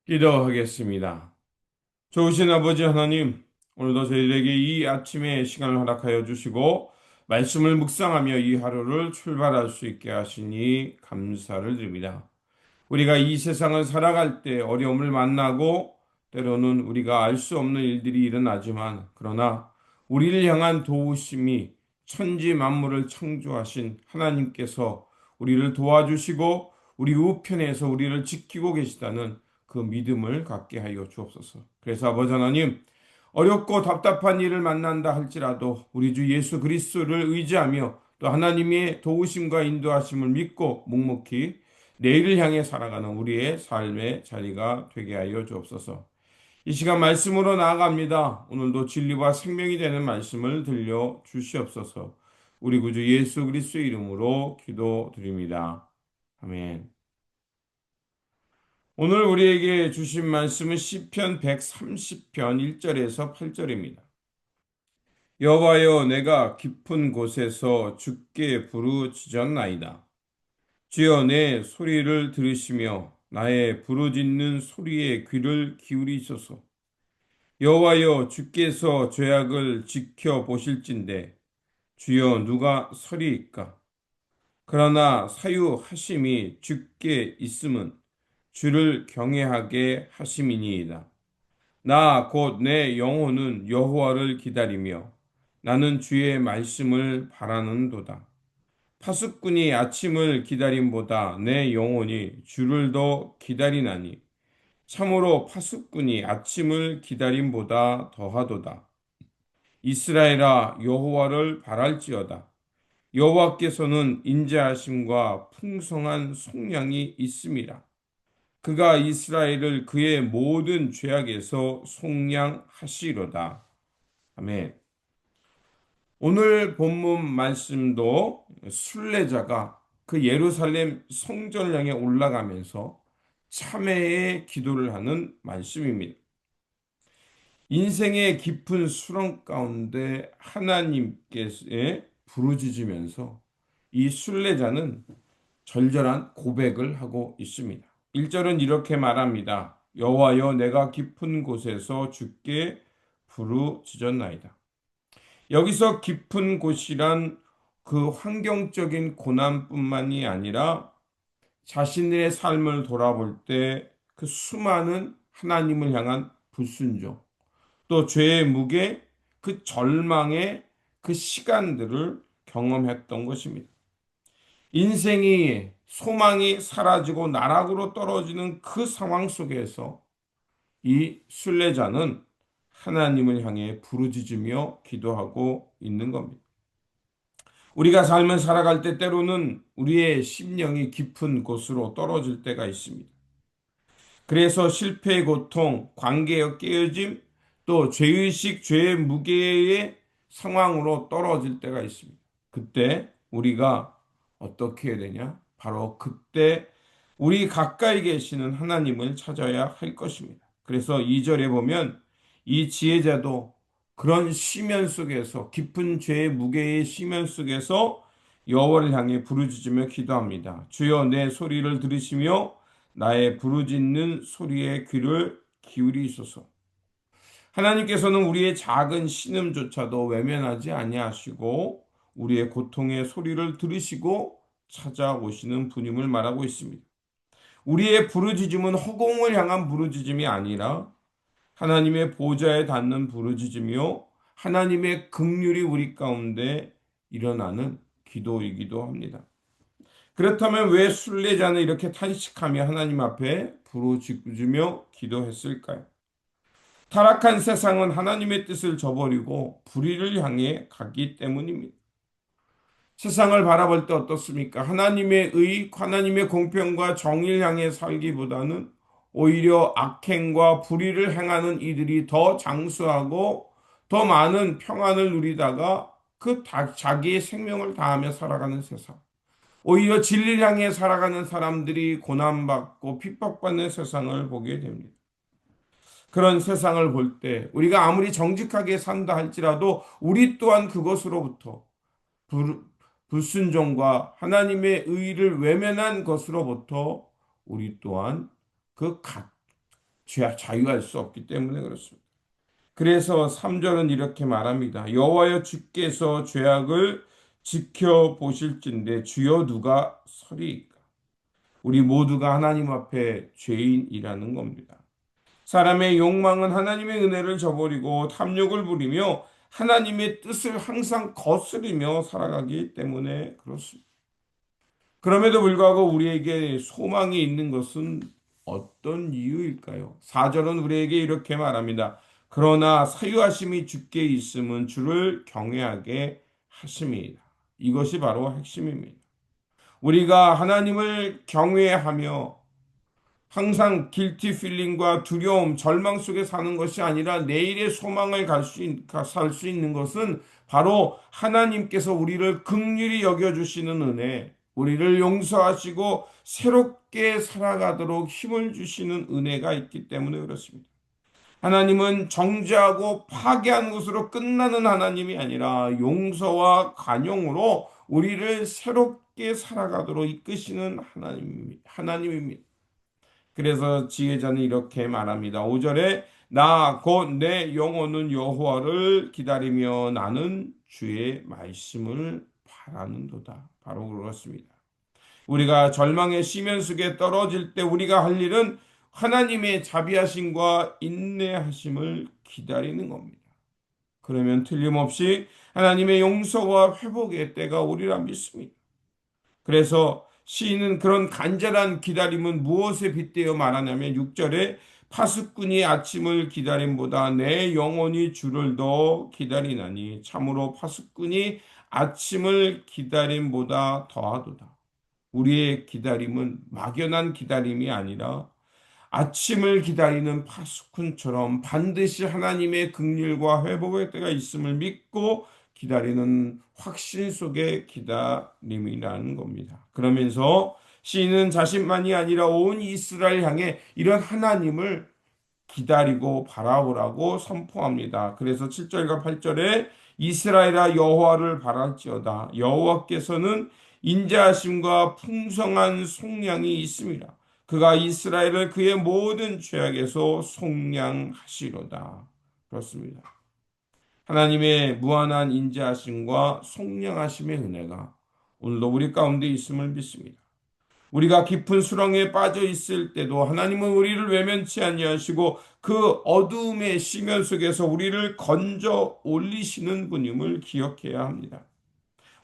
기도하겠습니다. 좋으신 아버지 하나님, 오늘도 저희들에게 이 아침에 시간을 허락하여 주시고 말씀을 묵상하며 이 하루를 출발할 수 있게 하시니 감사를 드립니다. 우리가 이 세상을 살아갈 때 어려움을 만나고 때로는 우리가 알 수 없는 일들이 일어나지만 그러나 우리를 향한 도우심이 천지 만물을 창조하신 하나님께서 우리를 도와주시고 우리 우편에서 우리를 지키고 계시다는 그 믿음을 갖게 하여 주옵소서. 그래서 아버지 하나님, 어렵고 답답한 일을 만난다 할지라도 우리 주 예수 그리스도를 의지하며 또 하나님의 도우심과 인도하심을 믿고 묵묵히 내일을 향해 살아가는 우리의 삶의 자리가 되게 하여 주옵소서. 이 시간 말씀으로 나아갑니다. 오늘도 진리와 생명이 되는 말씀을 들려 주시옵소서. 우리 구주 예수 그리스도의 이름으로 기도드립니다. 아멘. 오늘 우리에게 주신 말씀은 시편 130편 1절에서 8절입니다. 여호와여, 내가 깊은 곳에서 주께 부르짖었나이다. 주여, 내 소리를 들으시며 나의 부르짖는 소리에 귀를 기울이소서. 여호와여, 주께서 죄악을 지켜보실진대 주여, 누가 서리이까? 그러나 사유하심이 주께 있음은 주를 경외하게 하심이니이다. 나 곧 내 영혼은 여호와를 기다리며 나는 주의 말씀을 바라는도다. 파수꾼이 아침을 기다림보다 내 영혼이 주를 더 기다리나니 참으로 파수꾼이 아침을 기다림보다 더하도다. 이스라엘아, 여호와를 바랄지어다. 여호와께서는 인자하심과 풍성한 속량이 있음이라. 그가 이스라엘을 그의 모든 죄악에서 속량하시리로다. 아멘. 오늘 본문 말씀도 순례자가 그 예루살렘 성전을 향해 올라가면서 참회의 기도를 하는 말씀입니다. 인생의 깊은 수렁 가운데 하나님께 부르짖으면서 이 순례자는 절절한 고백을 하고 있습니다. 1절은 이렇게 말합니다. 여호와여, 내가 깊은 곳에서 주께 부르짖었나이다. 여기서 깊은 곳이란 그 환경적인 고난뿐만이 아니라 자신의 삶을 돌아볼 때 그 수많은 하나님을 향한 불순종, 또 죄의 무게, 그 절망의 그 시간들을 경험했던 것입니다. 인생이 소망이 사라지고 나락으로 떨어지는 그 상황 속에서 이 순례자는 하나님을 향해 부르짖으며 기도하고 있는 겁니다. 우리가 삶을 살아갈 때 때로는 우리의 심령이 깊은 곳으로 떨어질 때가 있습니다. 그래서 실패의 고통, 관계의 깨어짐, 또 죄의식, 죄의 무게의 상황으로 떨어질 때가 있습니다. 그때 우리가 어떻게 해야 되냐? 바로 그때 우리 가까이 계시는 하나님을 찾아야 할 것입니다. 그래서 2절에 보면 이 지혜자도 그런 시면 속에서 깊은 죄의 무게의 시면 속에서 여호와를 향해 부르짖으며 기도합니다. 주여, 내 소리를 들으시며 나의 부르짖는 소리에 귀를 기울이소서. 하나님께서는 우리의 작은 신음조차도 외면하지 아니하시고 우리의 고통의 소리를 들으시고 찾아오시는 분임을 말하고 있습니다. 우리의 부르짖음은 허공을 향한 부르짖음이 아니라 하나님의 보좌에 닿는 부르짖음이요 하나님의 긍휼이 우리 가운데 일어나는 기도이기도 합니다. 그렇다면 왜 순례자는 이렇게 탄식하며 하나님 앞에 부르짖으며 기도했을까요? 타락한 세상은 하나님의 뜻을 저버리고 불의를 향해 가기 때문입니다. 세상을 바라볼 때 어떻습니까? 하나님의 의, 하나님의 공평과 정의를 향해 살기보다는 오히려 악행과 불의를 행하는 이들이 더 장수하고 더 많은 평안을 누리다가 자기의 생명을 다하며 살아가는 세상. 오히려 진리를 향해 살아가는 사람들이 고난받고 핍박받는 세상을 보게 됩니다. 그런 세상을 볼 때 우리가 아무리 정직하게 산다 할지라도 우리 또한 그것으로부터 불, 불순종과 하나님의 의를 외면한 것으로부터 우리 또한 그 자유할 수 없기 때문에 그렇습니다. 그래서 3절은 이렇게 말합니다. 여호와여 주께서 죄악을 지켜보실진대 주여 누가 서리이까. 우리 모두가 하나님 앞에 죄인이라는 겁니다. 사람의 욕망은 하나님의 은혜를 저버리고 탐욕을 부리며 하나님의 뜻을 항상 거스르며 살아가기 때문에 그렇습니다. 그럼에도 불구하고 우리에게 소망이 있는 것은 어떤 이유일까요? 4절은 우리에게 이렇게 말합니다. 그러나 사유하심이 주께 있음은 주를 경외하게 하심이다. 이것이 바로 핵심입니다. 우리가 하나님을 경외하며 항상 길티 필링과 두려움, 절망 속에 사는 것이 아니라 내일의 소망을 살 수 있는 것은 바로 하나님께서 우리를 긍휼히 여겨주시는 은혜, 우리를 용서하시고 새롭게 살아가도록 힘을 주시는 은혜가 있기 때문에 그렇습니다. 하나님은 정죄하고 파괴하는 것으로 끝나는 하나님이 아니라 용서와 관용으로 우리를 새롭게 살아가도록 이끄시는 하나님입니다. 그래서 지혜자는 이렇게 말합니다. 5절에 나 곧 내 영혼은 여호와를 기다리며 나는 주의 말씀을 바라는도다. 바로 그렇습니다. 우리가 절망의 시면 속에 떨어질 때 우리가 할 일은 하나님의 자비하심과 인내하심을 기다리는 겁니다. 그러면 틀림없이 하나님의 용서와 회복의 때가 오리라 믿습니다. 그래서 시인은 그런 간절한 기다림은 무엇에 빗대어 말하냐면 6절에 파수꾼이 아침을 기다림보다 내 영혼이 주를 더 기다리나니 참으로 파수꾼이 아침을 기다림보다 더하도다. 우리의 기다림은 막연한 기다림이 아니라 아침을 기다리는 파수꾼처럼 반드시 하나님의 긍휼과 회복의 때가 있음을 믿고 기다리는 확신 속의 기다림이라는 겁니다. 그러면서 시인은 자신만이 아니라 온 이스라엘 향해 이런 하나님을 기다리고 바라보라고 선포합니다. 그래서 7절과 8절에 이스라엘아 여호와를 바랄지어다. 여호와께서는 인자하심과 풍성한 속량이 있습니다. 그가 이스라엘을 그의 모든 죄악에서 속량하시로다. 그렇습니다. 하나님의 무한한 인자하심과 속량하심의 은혜가 오늘도 우리 가운데 있음을 믿습니다. 우리가 깊은 수렁에 빠져 있을 때도 하나님은 우리를 외면치 아니하시고 그 어두움의 시면 속에서 우리를 건져 올리시는 분임을 기억해야 합니다.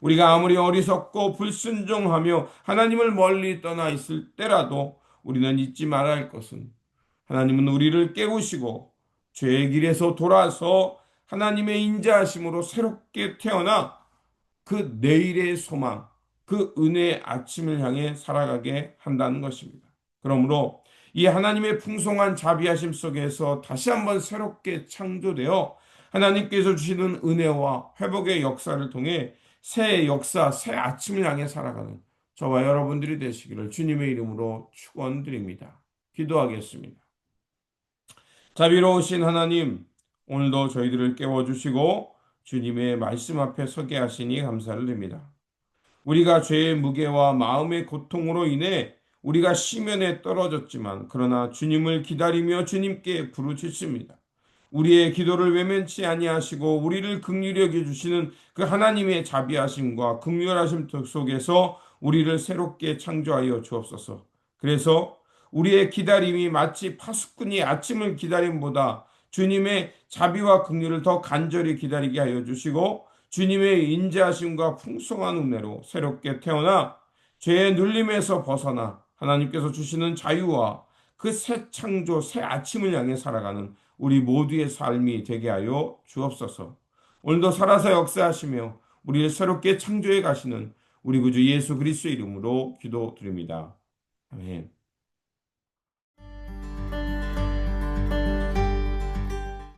우리가 아무리 어리석고 불순종하며 하나님을 멀리 떠나 있을 때라도 우리는 잊지 말아야 할 것은 하나님은 우리를 깨우시고 죄의 길에서 돌아서 하나님의 인자하심으로 새롭게 태어나 그 내일의 소망, 그 은혜의 아침을 향해 살아가게 한다는 것입니다. 그러므로 이 하나님의 풍성한 자비하심 속에서 다시 한번 새롭게 창조되어 하나님께서 주시는 은혜와 회복의 역사를 통해 새 역사, 새 아침을 향해 살아가는 저와 여러분들이 되시기를 주님의 이름으로 축원드립니다. 기도하겠습니다. 자비로우신 하나님, 오늘도 저희들을 깨워주시고 주님의 말씀 앞에 서게 하시니 감사를 드립니다. 우리가 죄의 무게와 마음의 고통으로 인해 우리가 시면에 떨어졌지만 그러나 주님을 기다리며 주님께 부르짖습니다. 우리의 기도를 외면치 아니하시고 우리를 긍휼히 여겨 주시는 그 하나님의 자비하심과 긍휼하심 속에서 우리를 새롭게 창조하여 주옵소서. 그래서 우리의 기다림이 마치 파수꾼이 아침을 기다림보다 주님의 자비와 긍휼을 더 간절히 기다리게 하여 주시고 주님의 인자하심과 풍성한 은혜로 새롭게 태어나 죄의 눌림에서 벗어나 하나님께서 주시는 자유와 그 새 창조, 새 아침을 향해 살아가는 우리 모두의 삶이 되게 하여 주옵소서. 오늘도 살아서 역사하시며 우리를 새롭게 창조해 가시는 우리 구주 예수 그리스도의 이름으로 기도드립니다. 아멘.